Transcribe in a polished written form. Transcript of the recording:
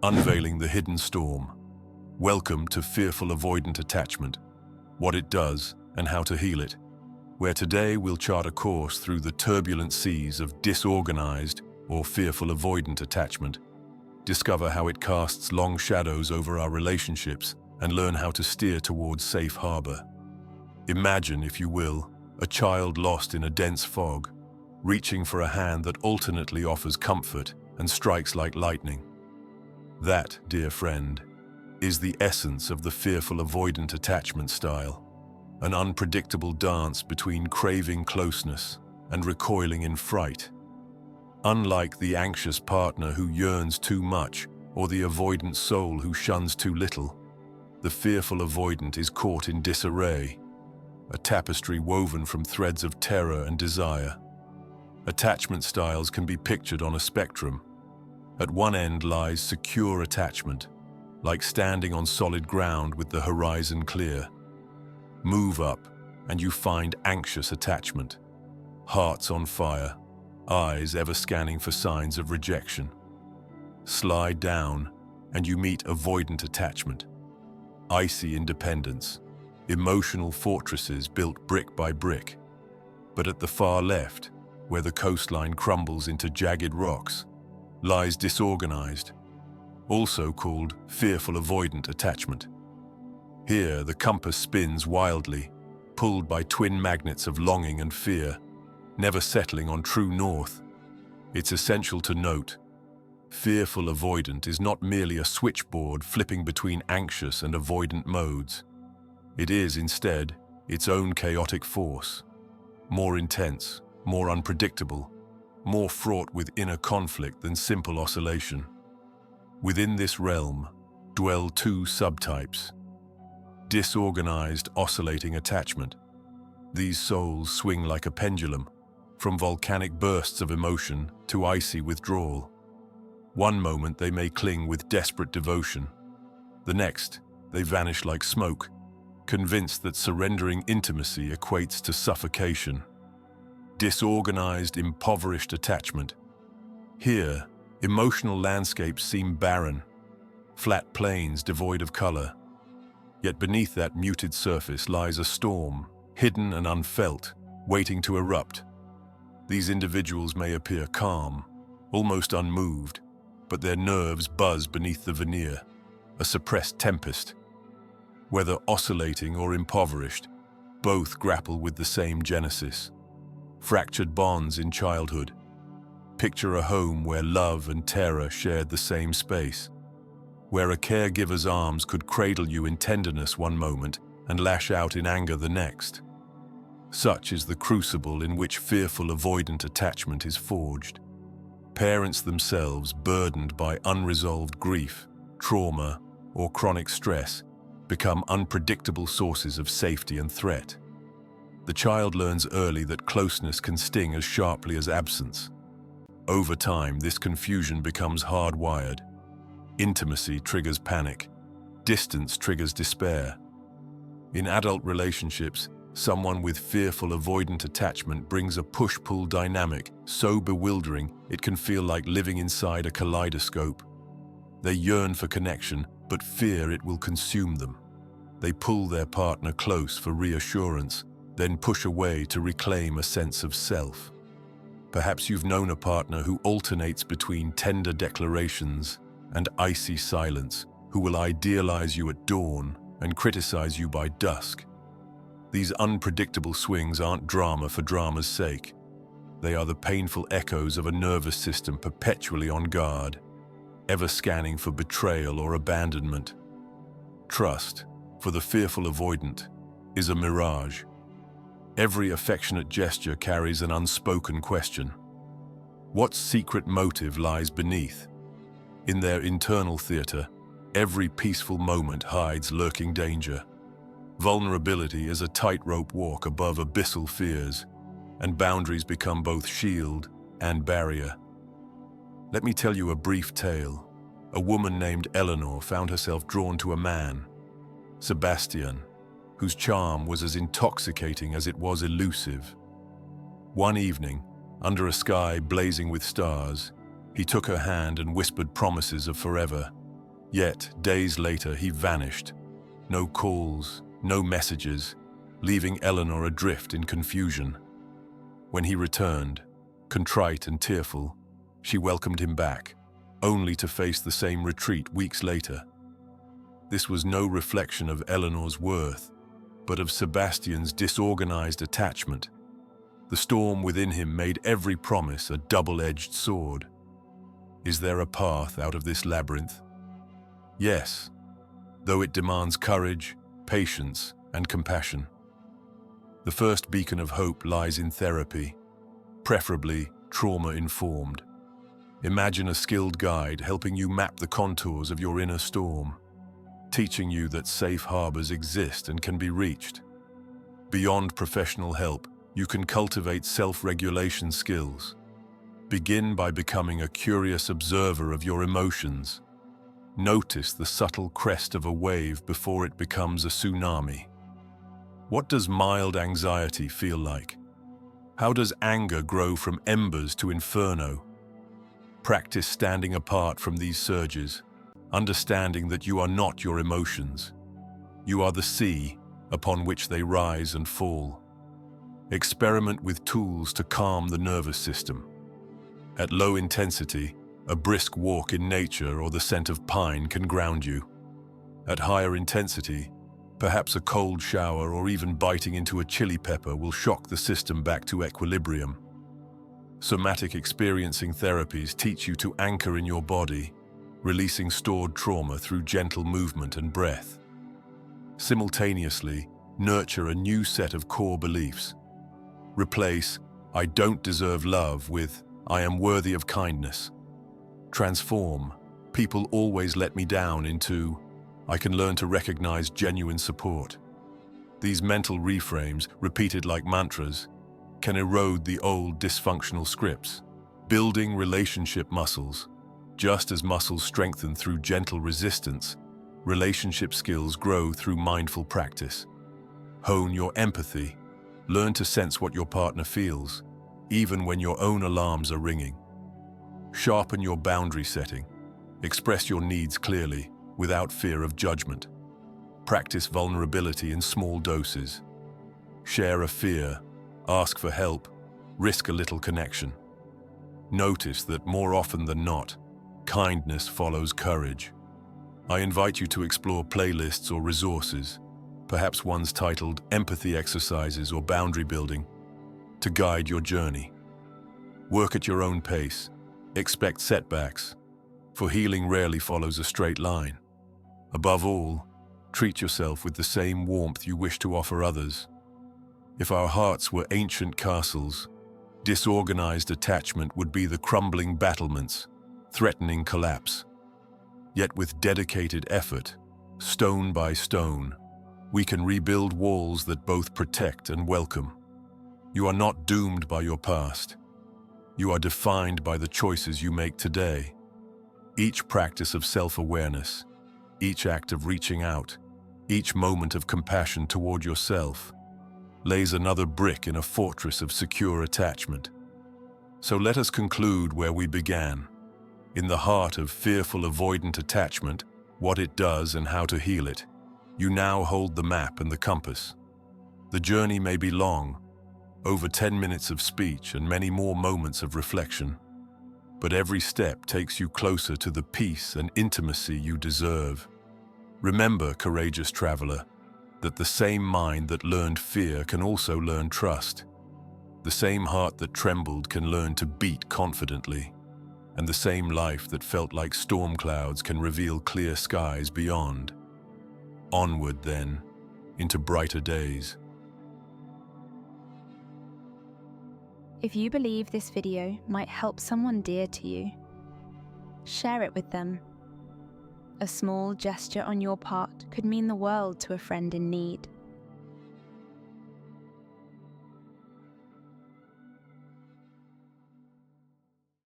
Unveiling the hidden storm. Welcome to Fearful-Avoidant Attachment, what it does and how to heal it, where today we'll chart a course through the turbulent seas of disorganized or fearful-avoidant attachment, discover how it casts long shadows over our relationships, and learn how to steer towards safe harbor. Imagine, if you will, a child lost in a dense fog, reaching for a hand that alternately offers comfort and strikes like lightning. That, dear friend, is the essence of the fearful-avoidant attachment style, an unpredictable dance between craving closeness and recoiling in fright. Unlike the anxious partner who yearns too much or the avoidant soul who shuns too little, the fearful avoidant is caught in disarray, a tapestry woven from threads of terror and desire. Attachment styles can be pictured on a spectrum. At one end lies secure attachment, like standing on solid ground with the horizon clear. Move up, and you find anxious attachment, hearts on fire, eyes ever scanning for signs of rejection. Slide down, and you meet avoidant attachment, icy independence, emotional fortresses built brick by brick. But at the far left, where the coastline crumbles into jagged rocks, lies disorganized, also called fearful-avoidant attachment. Here, the compass spins wildly, pulled by twin magnets of longing and fear, never settling on true north. It's essential to note, fearful-avoidant is not merely a switchboard flipping between anxious and avoidant modes. It is, instead, its own chaotic force, more intense, more unpredictable, more fraught with inner conflict than simple oscillation. Within this realm dwell two subtypes: disorganized oscillating attachment. These souls swing like a pendulum, from volcanic bursts of emotion to icy withdrawal. One moment they may cling with desperate devotion. The next, they vanish like smoke, convinced that surrendering intimacy equates to suffocation. Disorganized, impoverished attachment. Here, emotional landscapes seem barren, flat plains devoid of color. Yet beneath that muted surface lies a storm, hidden and unfelt, waiting to erupt. These individuals may appear calm, almost unmoved, but their nerves buzz beneath the veneer, a suppressed tempest. Whether oscillating or impoverished, both grapple with the same genesis: fractured bonds in childhood. Picture a home where love and terror shared the same space, where a caregiver's arms could cradle you in tenderness one moment and lash out in anger the next. Such is the crucible in which fearful-avoidant attachment is forged. Parents themselves, burdened by unresolved grief, trauma, or chronic stress, become unpredictable sources of safety and threat. The child learns early that closeness can sting as sharply as absence. Over time, this confusion becomes hardwired. Intimacy triggers panic. Distance triggers despair. In adult relationships, someone with fearful-avoidant attachment brings a push-pull dynamic so bewildering it can feel like living inside a kaleidoscope. They yearn for connection, but fear it will consume them. They pull their partner close for reassurance, then push away to reclaim a sense of self. Perhaps you've known a partner who alternates between tender declarations and icy silence, who will idealize you at dawn and criticize you by dusk. These unpredictable swings aren't drama for drama's sake. They are the painful echoes of a nervous system perpetually on guard, ever scanning for betrayal or abandonment. Trust, for the fearful avoidant, is a mirage. Every affectionate gesture carries an unspoken question. What secret motive lies beneath? In their internal theater, every peaceful moment hides lurking danger. Vulnerability is a tightrope walk above abyssal fears, and boundaries become both shield and barrier. Let me tell you a brief tale. A woman named Eleanor found herself drawn to a man, Sebastian, whose charm was as intoxicating as it was elusive. One evening, under a sky blazing with stars, he took her hand and whispered promises of forever. Yet, days later, he vanished. No calls, no messages, leaving Eleanor adrift in confusion. When he returned, contrite and tearful, she welcomed him back, only to face the same retreat weeks later. This was no reflection of Eleanor's worth, but of Sebastian's disorganized attachment. The storm within him made every promise a double-edged sword. Is there a path out of this labyrinth? Yes, though it demands courage, patience, and compassion. The first beacon of hope lies in therapy, preferably trauma-informed. Imagine a skilled guide helping you map the contours of your inner storm, teaching you that safe harbors exist and can be reached. Beyond professional help, you can cultivate self-regulation skills. Begin by becoming a curious observer of your emotions. Notice the subtle crest of a wave before it becomes a tsunami. What does mild anxiety feel like? How does anger grow from embers to inferno? Practice standing apart from these surges, understanding that you are not your emotions. You are the sea upon which they rise and fall. Experiment with tools to calm the nervous system. At low intensity, a brisk walk in nature or the scent of pine can ground you. At higher intensity, perhaps a cold shower or even biting into a chili pepper will shock the system back to equilibrium. Somatic experiencing therapies teach you to anchor in your body, releasing stored trauma through gentle movement and breath. Simultaneously, nurture a new set of core beliefs. Replace "I don't deserve love" with "I am worthy of kindness." Transform "people always let me down" into "I can learn to recognize genuine support." These mental reframes, repeated like mantras, can erode the old dysfunctional scripts, building relationship muscles. Just as muscles strengthen through gentle resistance, relationship skills grow through mindful practice. Hone your empathy. Learn to sense what your partner feels, even when your own alarms are ringing. Sharpen your boundary setting. Express your needs clearly, without fear of judgment. Practice vulnerability in small doses. Share a fear, ask for help, risk a little connection. Notice that more often than not, kindness follows courage. I invite you to explore playlists or resources, perhaps ones titled Empathy Exercises or Boundary Building, to guide your journey. Work at your own pace. Expect setbacks, for healing rarely follows a straight line. Above all, treat yourself with the same warmth you wish to offer others. If our hearts were ancient castles, disorganized attachment would be the crumbling battlements, threatening collapse. Yet with dedicated effort, stone by stone, we can rebuild walls that both protect and welcome. You are not doomed by your past. You are defined by the choices you make today. Each practice of self-awareness, each act of reaching out, each moment of compassion toward yourself, lays another brick in a fortress of secure attachment. So let us conclude where we began. In the heart of fearful-avoidant attachment, what it does and how to heal it, you now hold the map and the compass. The journey may be long, over 10 minutes of speech and many more moments of reflection, but every step takes you closer to the peace and intimacy you deserve. Remember, courageous traveler, that the same mind that learned fear can also learn trust. The same heart that trembled can learn to beat confidently. And the same life that felt like storm clouds can reveal clear skies beyond. Onward, then, into brighter days. If you believe this video might help someone dear to you, share it with them. A small gesture on your part could mean the world to a friend in need.